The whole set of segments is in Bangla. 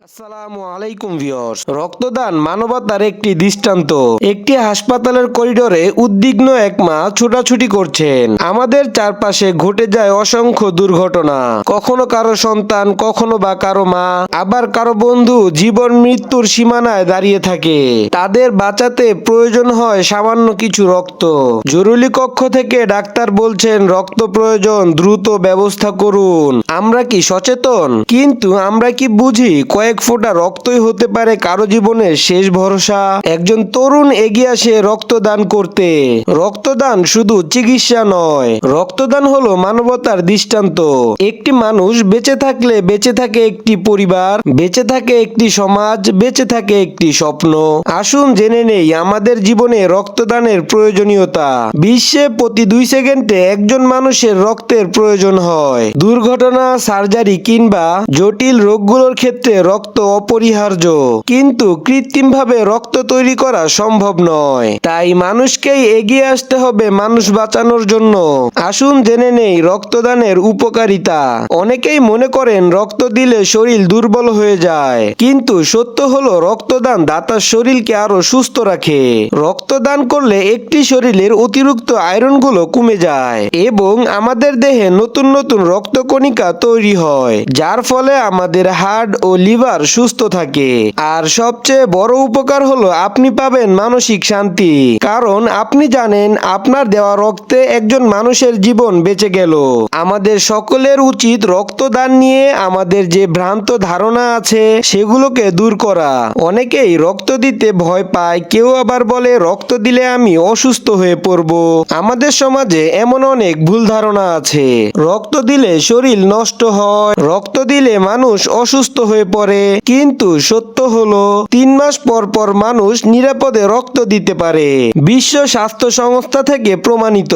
আসসালামু আলাইকুম ভিউয়ার্স। রক্তদান মানবতার একটি দৃষ্টান্ত। একটি হাসপাতালের করিডোরে উদ্বিগ্ন এক মা ছোটাছুটি করছেন। আমাদের চারপাশে ঘটে যায় অসংখ্য দুর্ঘটনা। কখনো কারো সন্তান, কখনো বা কারো মা, আবার কারো বন্ধু জীবন মৃত্যুর সীমানায় দাঁড়িয়ে থাকে। তাদের বাঁচাতে প্রয়োজন হয় সামান্য কিছু রক্ত। জরুরি কক্ষ থেকে ডাক্তার বলছেন রক্ত প্রয়োজন, দ্রুত ব্যবস্থা করুন। আমরা কি সচেতন? কিন্তু আমরা কি বুঝি কয়েক ফোঁটা রক্তই হতে পারে কারো জীবনের শেষ ভরসা? একজন তরুণ এগিয়ে আসে রক্তদান করতে। রক্তদান শুধু চিকিৎসা নয়, রক্তদান হলো মানবতার দৃষ্টান্ত। একটি মানুষ বেঁচে থাকলে বেঁচে থাকে একটি পরিবার, বেঁচে থাকে একটি সমাজ, বেঁচে থাকে একটি স্বপ্ন। আসুন জেনে নেই আমাদের জীবনে রক্তদানের প্রয়োজনীয়তা। বিশ্বে প্রতি 2 সেকেন্ডে একজন মানুষের রক্তের প্রয়োজন হয়। দুর্ঘটনা, সার্জারি কিংবা জটিল রোগগুলোর ক্ষেত্রে রক্ত অপরিহার্য। কিন্তু কৃত্রিমভাবে রক্ত তৈরি করা সম্ভব নয়। তাই মানুষকেই এগিয়ে আসতে হবে মানুষ বাঁচানোর জন্য। আসুন জেনে নেই রক্তদানের উপকারিতা। অনেকেই মনে করেন রক্ত দিলে শরীর দুর্বল হয়ে যায়, কিন্তু সত্য হলো রক্তদান দাতার শরীরকে আরো সুস্থ রাখে। রক্তদান করলে একটি শরীরের অতিরিক্ত আয়রনগুলো কমে যায় এবং আমাদের দেহে নতুন নতুন রক্তকণিকা তৈরি হয়, যার ফলে আমাদের হার্ট ও লিভার সুস্থ থাকে। আর সবচেয়ে বড় উপকার হলো আপনি পাবেন মানসিক শান্তি, কারণ আপনি জানেন আপনার দেওয়া রক্তে একজন মানুষের জীবন বেঁচে গেল। আমাদের সকলের উচিত রক্তদান নিয়ে আমাদের যে ভ্রান্ত ধারণা আছে সেগুলোকে দূর করা। অনেকেই রক্ত দিতে ভয় পায়, কেউ আবার বলে রক্ত দিলে আমি অসুস্থ হয়ে পড়ব। আমাদের সমাজে এমন অনেক ভুল ধারণা আছে। রক্ত দিলে শরীর নষ্ট হয়, রক্ত দিলে মানুষ অসুস্থ হয়ে পড়ে। কিন্তু সত্য হলো 3 মাস পর পর মানুষ নিরাপদে রক্ত দিতে পারে। বিশ্ব স্বাস্থ্য সংস্থা থেকে প্রমাণিত।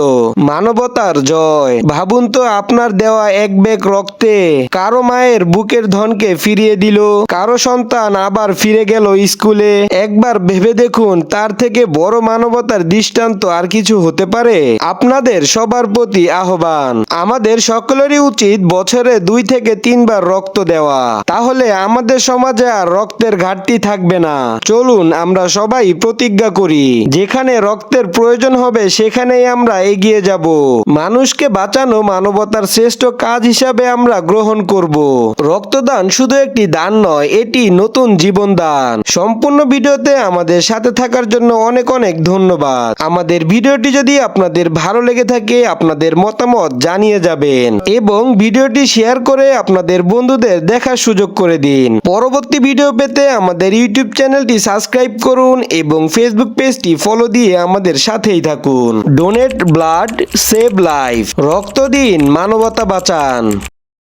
মানবতার জয়। ভাবুন তো, আপনার দেওয়া এক ব্যাগ রক্তে কারো মায়ের বুকের ধনকে ফিরিয়ে দিল, কারো সন্তান আবার ফিরে গেল স্কুলে। একবার ভেবে দেখুন, তার থেকে বড় মানবতার দৃষ্টান্ত আর কিছু হতে পারে? আপনাদের সবার প্রতি আহ্বান, আমাদের সকলেরই উচিত বছরে 2 থেকে 3 বার রক্ত দেওয়া। তাহলে আমাদের সমাজে আর রক্তের ঘাটতি থাকবে না। চলুন আমরা সবাই প্রতিজ্ঞা করি, যেখানে রক্তের প্রয়োজন হবে সেখানেই আমরা এগিয়ে যাব। মানুষকে বাঁচানো মানবতার শ্রেষ্ঠ কাজ হিসাবে আমরা গ্রহণ করব। রক্তদান শুধু একটি দান নয়, এটি নতুন জীবন দান। সম্পূর্ণ ভিডিওতে আমাদের সাথে থাকার জন্য অনেক অনেক ধন্যবাদ। আমাদের ভিডিওটি যদি আপনাদের ভালো লেগে থাকে আপনাদের মতামত জানিয়ে যাবেন এবং ভিডিওটি শেয়ার করে আপনাদের বন্ধুদের দেখার সুযোগ করে দিন। পরবর্তী ভিডিও পেতে আমাদের ইউটিউব চ্যানেলটি সাবস্ক্রাইব করুন এবং ফেসবুক পেজটি ফলো দিয়ে আমাদের সাথেই থাকুন। Donate blood, save life. রক্ত দিন, মানবতা বাঁচান।